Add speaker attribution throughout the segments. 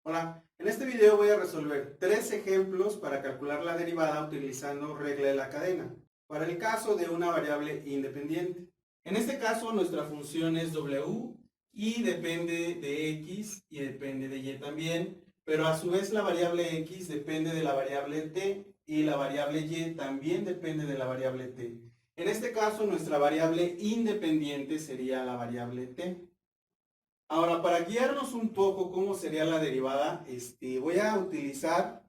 Speaker 1: Hola, en este video voy a resolver tres ejemplos para calcular la derivada utilizando regla de la cadena, para el caso de una variable independiente. En este caso nuestra función es w y depende de x y depende de y también, pero a su vez la variable x depende de la variable t y la variable y también depende de la variable t. En este caso nuestra variable independiente sería la variable t. Ahora, para guiarnos un poco cómo sería la derivada, voy a utilizar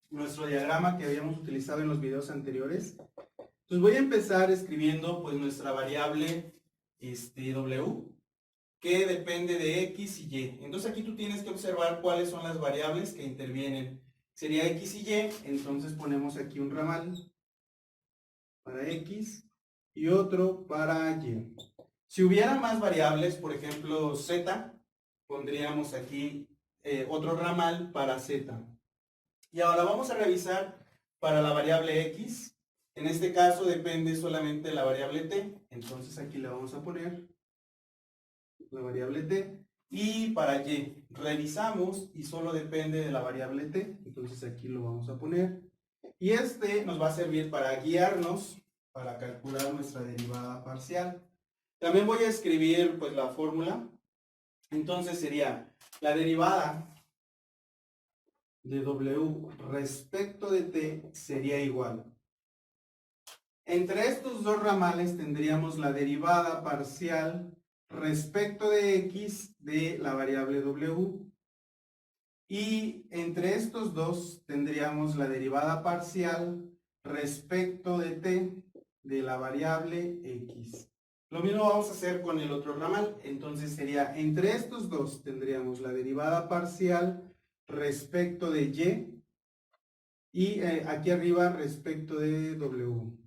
Speaker 1: nuestro diagrama que habíamos utilizado en los videos anteriores. Entonces voy a empezar escribiendo pues nuestra variable w, que depende de x y y. Entonces aquí tú tienes que observar cuáles son las variables que intervienen. Sería x y y, entonces ponemos aquí un ramal para x y otro para y. Si hubiera más variables, por ejemplo z, pondríamos aquí otro ramal para z. Y ahora vamos a revisar para la variable x. En este caso depende solamente de la variable t. Entonces aquí le vamos a poner la variable t. Y para y, revisamos y solo depende de la variable t. Entonces aquí lo vamos a poner. Y este nos va a servir para guiarnos para calcular nuestra derivada parcial. También voy a escribir pues la fórmula. Entonces sería la derivada de w respecto de t sería igual. Entre estos dos ramales tendríamos la derivada parcial respecto de x de la variable w. Y entre estos dos tendríamos la derivada parcial respecto de t de la variable x. Lo mismo vamos a hacer con el otro ramal. Entonces sería, entre estos dos tendríamos la derivada parcial respecto de y aquí arriba respecto de w.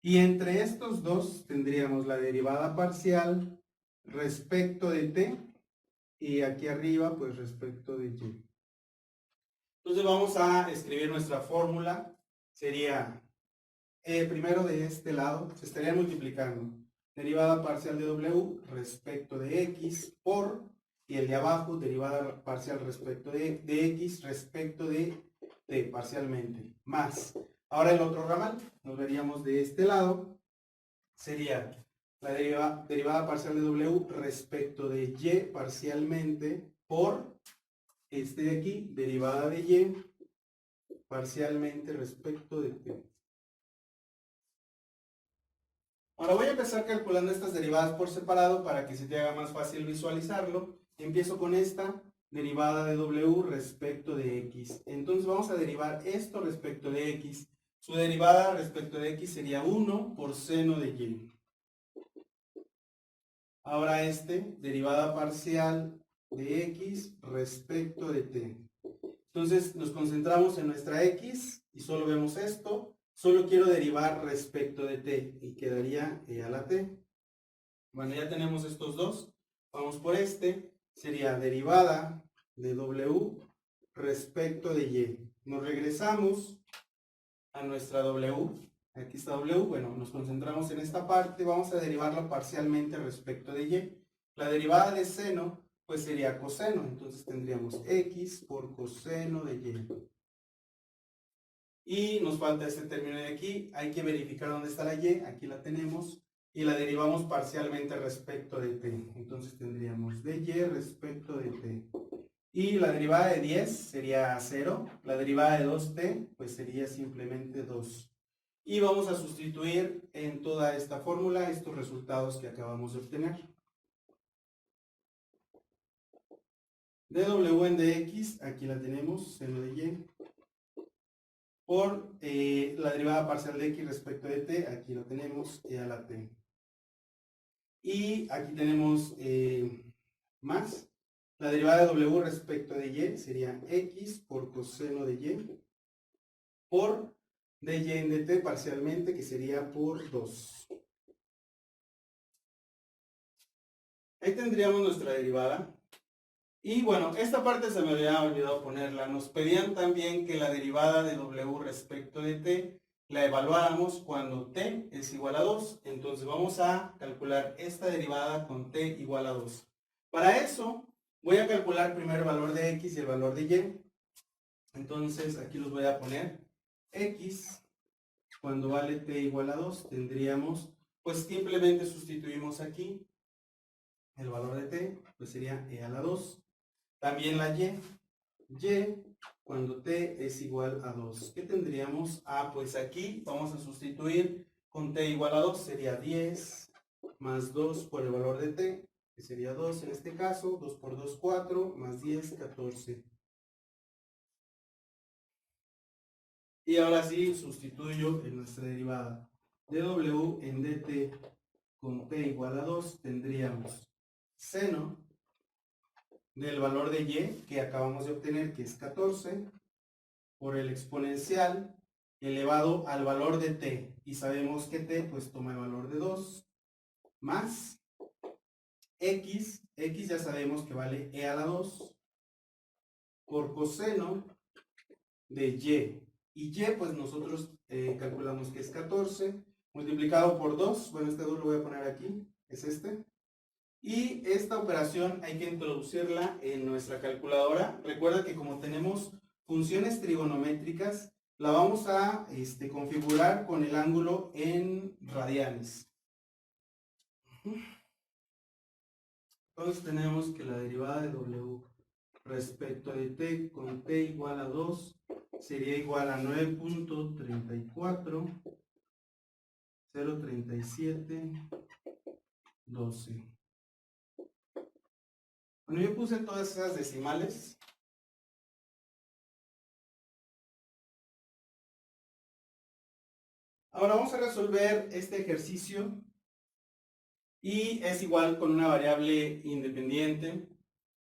Speaker 1: Y entre estos dos tendríamos la derivada parcial respecto de t y aquí arriba pues respecto de y. Entonces vamos a escribir nuestra fórmula. Sería, primero de este lado, se estaría multiplicando derivada parcial de w respecto de x por, y el de abajo, derivada parcial respecto de x respecto de t parcialmente, más. Ahora el otro ramal, nos veríamos de este lado, sería la derivada parcial de w respecto de y parcialmente por este de aquí, derivada de y parcialmente respecto de t. Ahora voy a empezar calculando estas derivadas por separado para que se te haga más fácil visualizarlo. Empiezo con esta derivada de w respecto de x. Entonces vamos a derivar esto respecto de x. Su derivada respecto de x sería 1 por seno de y. Ahora derivada parcial de x respecto de t. Entonces nos concentramos en nuestra x y solo vemos esto. Solo quiero derivar respecto de t y quedaría e a la t. Bueno, ya tenemos estos dos. Vamos por sería derivada de w respecto de y. Nos regresamos a nuestra w. Aquí está w. Bueno, nos concentramos en esta parte. Vamos a derivarla parcialmente respecto de y. La derivada de seno pues sería coseno. Entonces tendríamos x por coseno de y. Y nos falta este término de aquí. Hay que verificar dónde está la y. Aquí la tenemos. Y la derivamos parcialmente respecto de t. Entonces tendríamos de y respecto de t. Y la derivada de 10 sería 0. La derivada de 2t pues sería simplemente 2. Y vamos a sustituir en toda esta fórmula estos resultados que acabamos de obtener. dw en dx, aquí la tenemos, seno de y. Por la derivada parcial de x respecto de t, aquí lo tenemos, e a la t. Y aquí tenemos más. La derivada de w respecto de y sería x por coseno de y por de y en dt parcialmente, que sería por 2. Ahí tendríamos nuestra derivada. Y bueno, esta parte se me había olvidado ponerla. Nos pedían también que la derivada de w respecto de t la evaluáramos cuando t es igual a 2. Entonces vamos a calcular esta derivada con t igual a 2. Para eso Voy a calcular primero el valor de x y el valor de y. Entonces aquí los voy a poner. X, cuando vale t igual a 2, tendríamos, pues simplemente sustituimos aquí el valor de t, pues sería e a la 2. También la y. Y, cuando t es igual a 2. ¿Qué tendríamos? Ah, pues aquí vamos a sustituir con t igual a 2. Sería 10 más 2 por el valor de t, que sería 2 en este caso. 2 por 2, 4, más 10, 14. Y ahora sí sustituyo en nuestra derivada de w en dt con t igual a 2. Tendríamos seno del valor de y que acabamos de obtener, que es 14, por el exponencial elevado al valor de t. Y sabemos que t pues toma el valor de 2, más x ya sabemos que vale e a la 2, por coseno de y. Y y pues nosotros calculamos que es 14, multiplicado por 2, bueno, este 2 lo voy a poner aquí, es este. Y esta operación hay que introducirla en nuestra calculadora. Recuerda que como tenemos funciones trigonométricas, la vamos a configurar con el ángulo en radianes. Entonces tenemos que la derivada de w respecto de t con t igual a 2 sería igual a 9.34 037 12. Bueno, yo puse todas esas decimales. Ahora vamos a resolver este ejercicio y es igual con una variable independiente.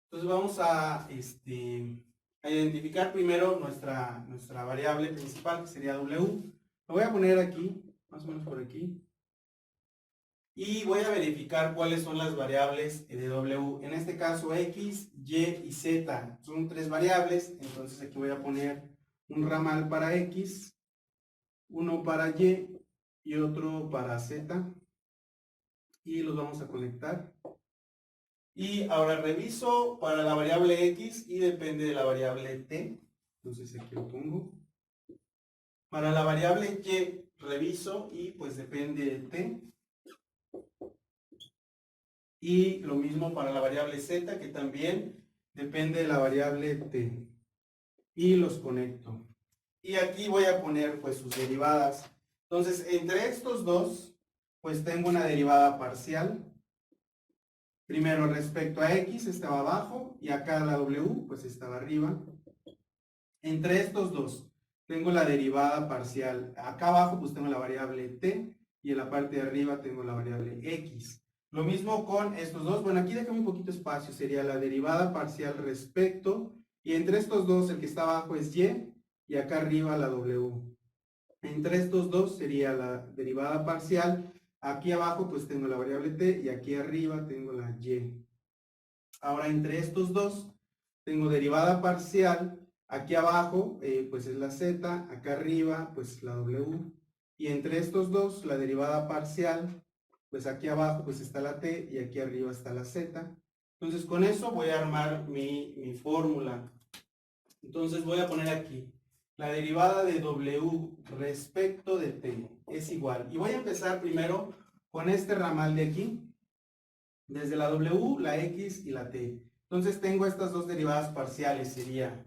Speaker 1: Entonces vamos a identificar primero nuestra variable principal, que sería w. Lo voy a poner aquí, más o menos por aquí. Y voy a verificar cuáles son las variables de w. En este caso x, y y z. Son 3 variables, entonces aquí voy a poner un ramal para x, uno para y otro para z. Y los vamos a conectar. Y ahora reviso para la variable x y depende de la variable t. Entonces aquí lo pongo. Para la variable y reviso y pues depende de t. Y lo mismo para la variable z, que también depende de la variable t. Y los conecto. Y aquí voy a poner pues sus derivadas. Entonces entre estos dos pues tengo una derivada parcial. Primero respecto a x estaba abajo y acá la w pues estaba arriba. Entre estos dos tengo la derivada parcial. Acá abajo pues tengo la variable t y en la parte de arriba tengo la variable x. Lo mismo con estos dos. Bueno, aquí déjame un poquito espacio. Sería la derivada parcial respecto. Y entre estos dos el que está abajo es y acá arriba la w. Entre estos dos sería la derivada parcial. Aquí abajo pues tengo la variable t y aquí arriba tengo la y. Ahora entre estos dos tengo derivada parcial. Aquí abajo pues es la z, acá arriba pues la w. Y entre estos dos la derivada parcial, pues aquí abajo pues está la t y aquí arriba está la z. Entonces con eso voy a armar mi fórmula. Entonces voy a poner aquí la derivada de w respecto de t es igual. Y voy a empezar primero con este ramal de aquí. Desde la w, la x y la t. Entonces tengo estas dos derivadas parciales. Sería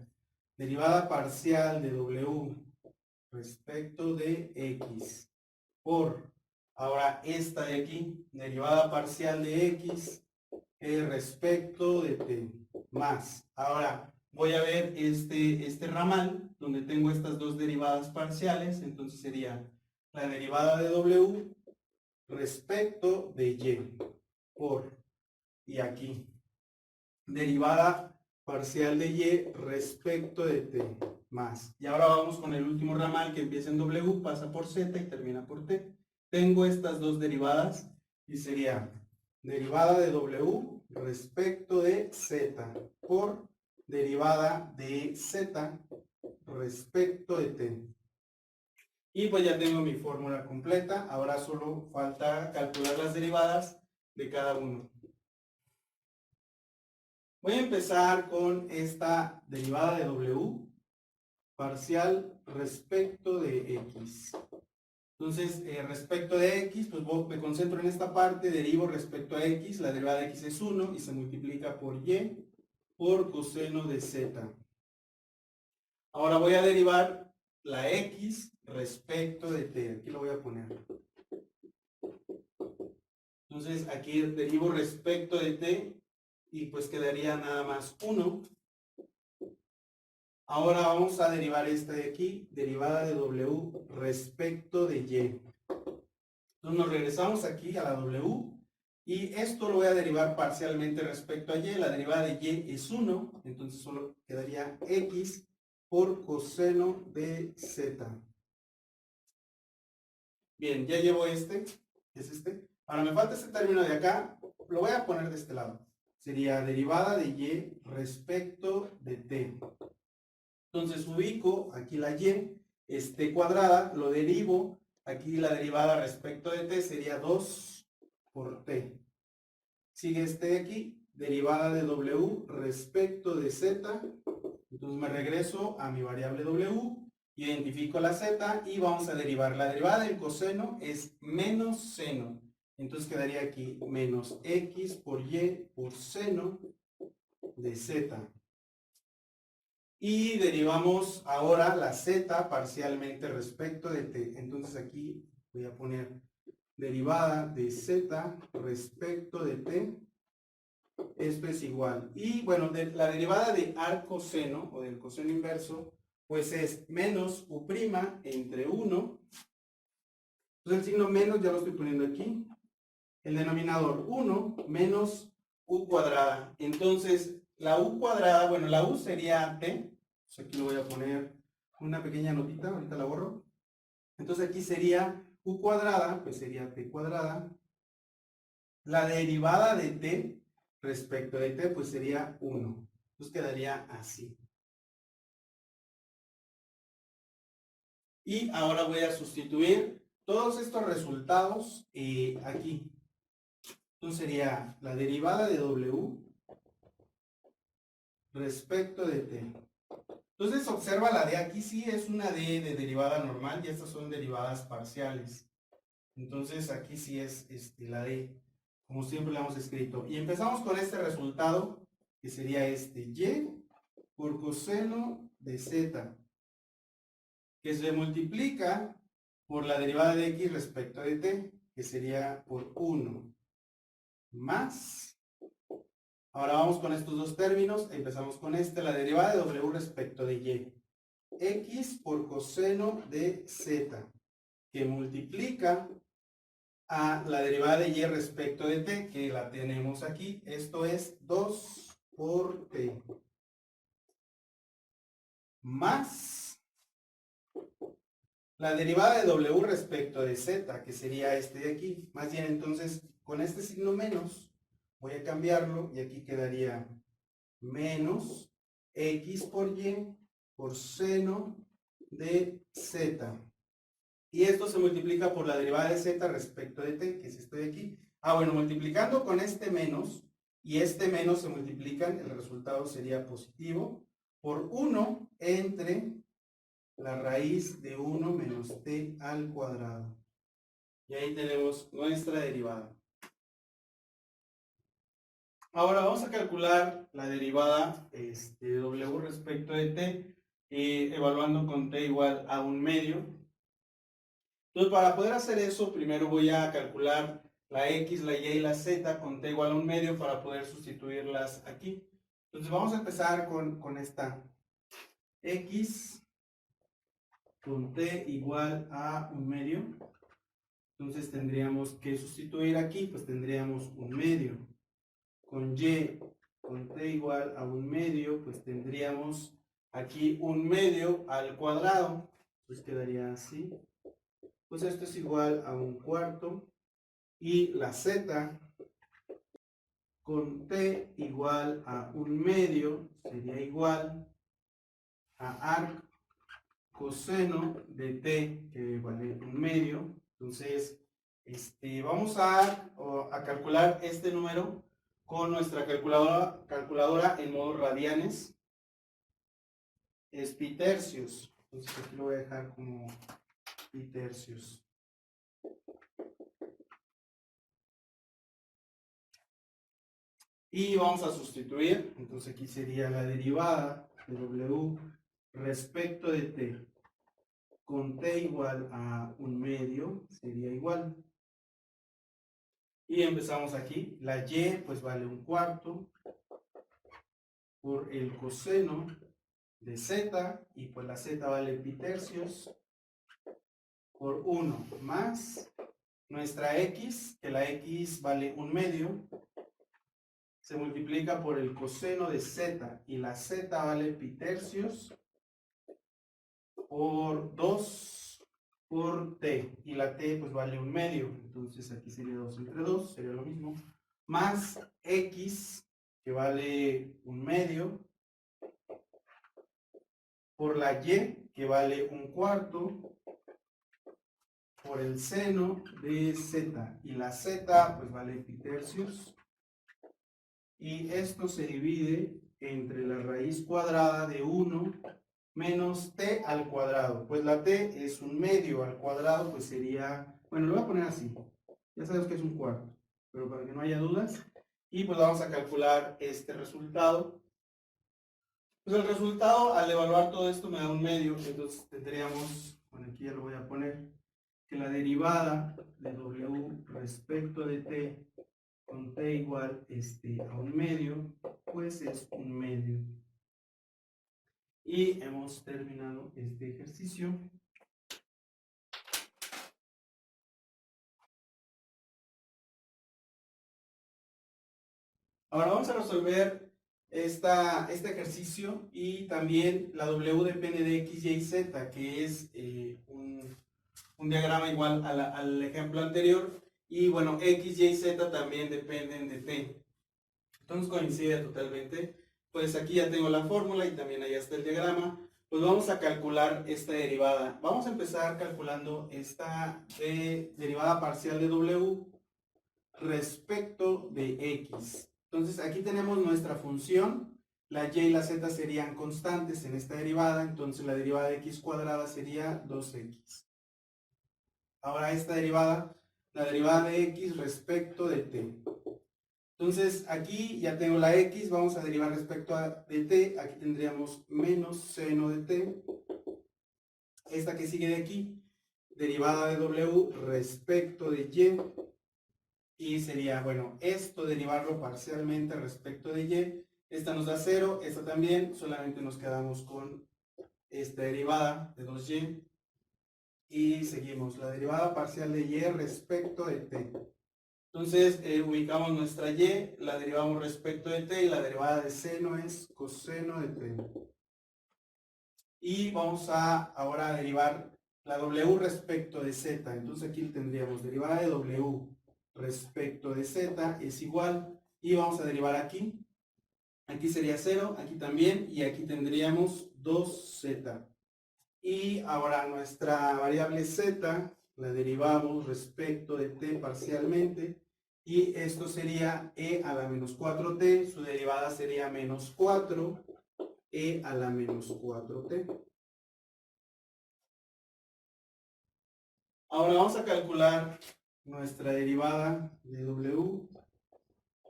Speaker 1: derivada parcial de w respecto de x por, ahora esta de aquí, derivada parcial de x respecto de t, más. Ahora voy a ver este ramal donde tengo estas dos derivadas parciales. Entonces sería la derivada de w respecto de y por, y aquí, derivada parcial de y respecto de t más. Y ahora vamos con el último ramal que empieza en w, pasa por z y termina por t. Tengo estas dos derivadas y sería derivada de w respecto de z por derivada de z respecto de t. Y pues ya tengo mi fórmula completa. Ahora solo falta calcular las derivadas de cada uno. Voy a empezar con esta derivada de W parcial respecto de X. Entonces, respecto de X, pues me concentro en esta parte, derivo respecto a X, la derivada de X es 1 y se multiplica por Y por coseno de Z. Ahora voy a derivar la X respecto de T. Aquí lo voy a poner. Entonces, aquí derivo respecto de T y pues quedaría nada más 1. Ahora vamos a derivar esta de aquí, derivada de W respecto de Y. Entonces nos regresamos aquí a la W y esto lo voy a derivar parcialmente respecto a Y. La derivada de Y es 1, entonces solo quedaría X por coseno de Z. Bien, ya llevo este, es este. Ahora me falta este término de acá, lo voy a poner de este lado. Sería derivada de Y respecto de T. Entonces ubico aquí la Y, T cuadrada, lo derivo, aquí la derivada respecto de T sería 2 por T. Sigue este de aquí, derivada de W respecto de Z, entonces me regreso a mi variable W, identifico la Z y vamos a derivar. La derivada del coseno es menos seno, entonces quedaría aquí menos X por Y por seno de Z. Y derivamos ahora la Z parcialmente respecto de T. Entonces aquí voy a poner derivada de Z respecto de T. Esto es igual. Y bueno, la derivada de arcoseno o del coseno inverso, pues es menos U' entre 1. Entonces el signo menos ya lo estoy poniendo aquí. El denominador 1 menos U cuadrada. Entonces la U cuadrada, bueno, la U sería T. Aquí lo voy a poner una pequeña notita, ahorita la borro. Entonces aquí sería U cuadrada, pues sería T cuadrada. La derivada de T respecto de T, pues sería 1. Entonces quedaría así. Y ahora voy a sustituir todos estos resultados aquí. Entonces sería la derivada de W respecto de T. Entonces observa la D aquí, sí es una D de derivada normal y estas son derivadas parciales. Entonces aquí sí es la D, como siempre la hemos escrito. Y empezamos con este resultado, que sería Y por coseno de Z, que se multiplica por la derivada de X respecto de T, que sería por 1, más. Ahora vamos con estos dos términos, empezamos con la derivada de W respecto de Y. X por coseno de Z, que multiplica a la derivada de Y respecto de T, que la tenemos aquí. Esto es 2 por T. Más la derivada de W respecto de Z, que sería este de aquí. Más bien, entonces, con este signo menos, voy a cambiarlo y aquí quedaría menos X por Y por seno de Z. Y esto se multiplica por la derivada de Z respecto de T, que es esto de aquí. Bueno, multiplicando con este menos y este menos se multiplican, el resultado sería positivo por 1 entre la raíz de 1 menos T al cuadrado. Y ahí tenemos nuestra derivada. Ahora vamos a calcular la derivada de W respecto de T, evaluando con T igual a 1/2. Entonces, para poder hacer eso, primero voy a calcular la X, la Y y la Z con T igual a 1/2 para poder sustituirlas aquí. Entonces, vamos a empezar con esta X con T igual a 1/2. Entonces, tendríamos que sustituir aquí, pues tendríamos 1/2. Con Y con T igual a 1/2, pues tendríamos aquí 1/2 al cuadrado. Pues quedaría así. Pues esto es igual a 1/4. Y la Z con T igual a 1/2 sería igual a arc coseno de T, que vale 1/2. Entonces, vamos a calcular este número con nuestra calculadora en modo radianes, es pi tercios. Entonces aquí lo voy a dejar como pi tercios. Y vamos a sustituir, entonces aquí sería la derivada de W respecto de t con t igual a 1/2 sería igual. Y empezamos aquí, la y pues vale 1/4 por el coseno de z, y pues la z vale pi tercios por 1 más nuestra x, que la x vale 1/2, se multiplica por el coseno de z, y la z vale pi tercios por 2 por t, y la t pues vale 1/2, entonces aquí sería 2 entre 2, sería lo mismo, más x, que vale 1/2, por la y, que vale 1/4, por el seno de z, y la z pues vale pi tercios, y esto se divide entre la raíz cuadrada de 1 menos t al cuadrado, pues la t es 1/2 al cuadrado, pues sería, bueno, lo voy a poner así, ya sabes que es 1/4, pero para que no haya dudas, y pues vamos a calcular este resultado. Pues el resultado, al evaluar todo esto, me da 1/2, entonces tendríamos, bueno, aquí ya lo voy a poner, que la derivada de w respecto de t con t igual a 1/2, pues es 1/2. Y hemos terminado este ejercicio. Ahora vamos a resolver este ejercicio, y también la w depende de x, y, z, que es un diagrama igual al ejemplo anterior, y bueno, x, y, z también dependen de t. Entonces coincide totalmente. Pues aquí ya tengo la fórmula y también allá está el diagrama. Pues vamos a calcular esta derivada. Vamos a empezar calculando esta derivada parcial de w respecto de x. Entonces aquí tenemos nuestra función. La y y la z serían constantes en esta derivada. Entonces la derivada de x cuadrada sería 2x. Ahora esta derivada, la derivada de x respecto de t. Entonces aquí ya tengo la x, vamos a derivar respecto de t, aquí tendríamos menos seno de t. Esta que sigue de aquí, derivada de w respecto de y sería, bueno, esto derivarlo parcialmente respecto de y. Esta nos da 0, esta también, solamente nos quedamos con esta derivada de 2y. Y seguimos, la derivada parcial de y respecto de t. Entonces ubicamos nuestra y, la derivamos respecto de t, y la derivada de seno es coseno de t. Y vamos a ahora derivar la w respecto de z. Entonces aquí tendríamos derivada de w respecto de z es igual, y vamos a derivar aquí. Aquí sería 0, aquí también, y aquí tendríamos 2z. Y ahora nuestra variable z la derivamos respecto de t parcialmente, y esto sería e a la menos 4t, su derivada sería menos 4 e a la menos 4t. Ahora vamos a calcular nuestra derivada de w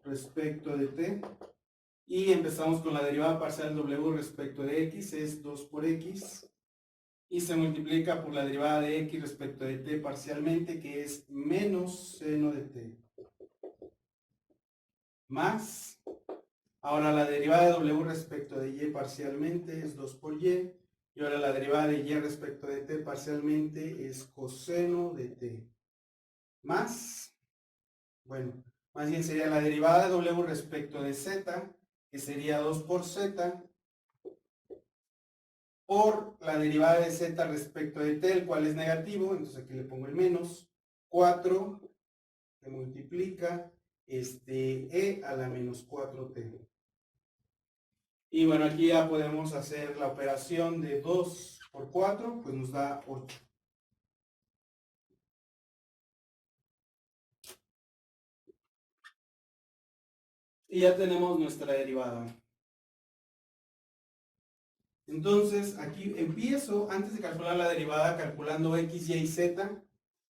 Speaker 1: respecto de t, y empezamos con la derivada parcial de w respecto de x, es 2 por x, y se multiplica por la derivada de x respecto de t parcialmente, que es menos seno de t, más, ahora la derivada de w respecto de y parcialmente es 2 por y, y ahora la derivada de y respecto de t parcialmente es coseno de t, más, bueno, más bien sería la derivada de w respecto de z, que sería 2 por z, por la derivada de z respecto de t, el cual es negativo, entonces aquí le pongo el menos, 4 se multiplica e a la menos 4t. Y bueno, aquí ya podemos hacer la operación de 2 por 4, pues nos da 8. Y ya tenemos nuestra derivada. Entonces, aquí empiezo, antes de calcular la derivada, calculando x, y z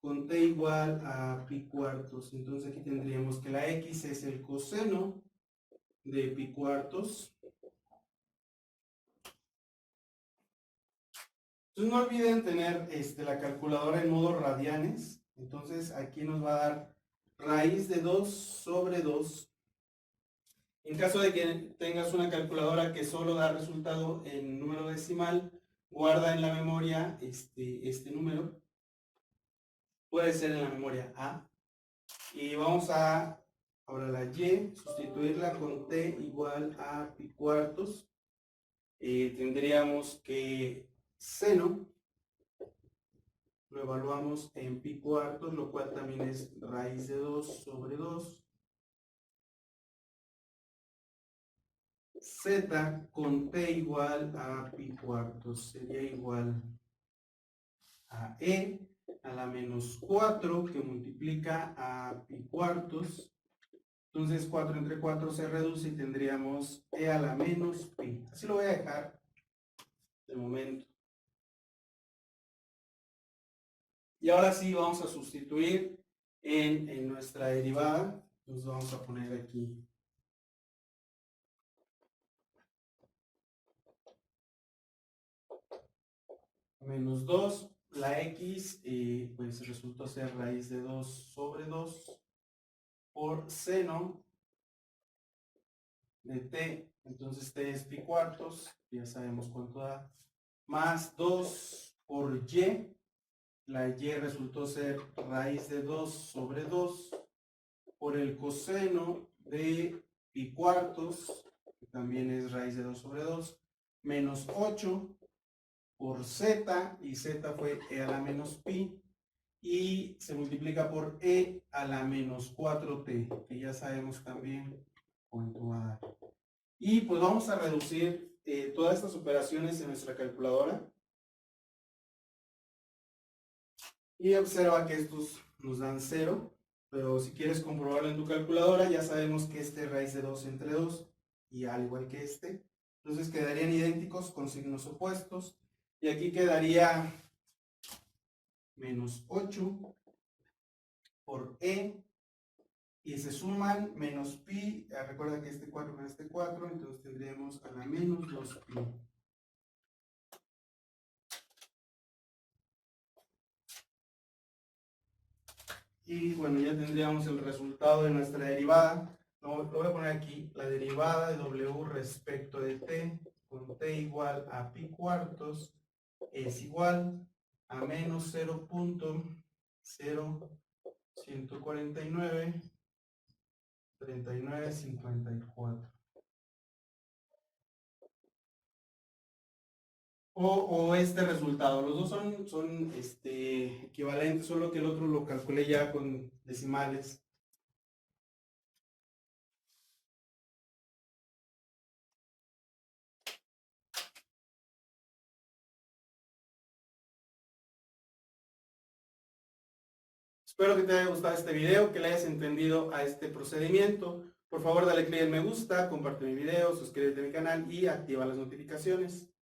Speaker 1: con t igual a pi cuartos. Entonces aquí tendríamos que la x es el coseno de pi cuartos. Entonces no olviden tener la calculadora en modo radianes. Entonces aquí nos va a dar raíz de 2 sobre 2. En caso de que tengas una calculadora que solo da resultado en número decimal, guarda en la memoria este número. Puede ser en la memoria A. Y vamos a, ahora la y, sustituirla con t igual a pi cuartos. Tendríamos que seno lo evaluamos en pi cuartos, lo cual también es raíz de 2 sobre 2. Z con t igual a pi cuartos sería igual a e a la menos 4 que multiplica a pi cuartos. Entonces 4 entre 4 se reduce y tendríamos e a la menos pi. Así lo voy a dejar de momento. Y ahora sí vamos a sustituir en nuestra derivada. Entonces vamos a poner aquí menos 2. La x pues resultó ser raíz de 2 sobre 2 por seno de t. Entonces t es pi cuartos, ya sabemos cuánto da, más 2 por y. La y resultó ser raíz de 2 sobre 2 por el coseno de pi cuartos, que también es raíz de 2 sobre 2, menos 8 por z, y z fue e a la menos pi, y se multiplica por e a la menos 4t, que ya sabemos también cuánto va a dar. Y pues vamos a reducir todas estas operaciones en nuestra calculadora. Y observa que estos nos dan 0, pero si quieres comprobarlo en tu calculadora, ya sabemos que este es raíz de 2 entre 2, y al igual que este. Entonces quedarían idénticos con signos opuestos. Y aquí quedaría menos 8 por e, y se suman menos pi. Recuerda que este 4 con este 4, entonces tendríamos a la menos 2 pi. Y bueno, ya tendríamos el resultado de nuestra derivada. Lo voy a poner aquí, la derivada de w respecto de t con t igual a pi cuartos es igual a menos 0.0149 3954. O este resultado. Los dos son equivalentes, solo que el otro lo calculé ya con decimales. Espero que te haya gustado este video, que le hayas entendido a este procedimiento. Por favor, dale click en me gusta, comparte mi video, suscríbete a mi canal y activa las notificaciones.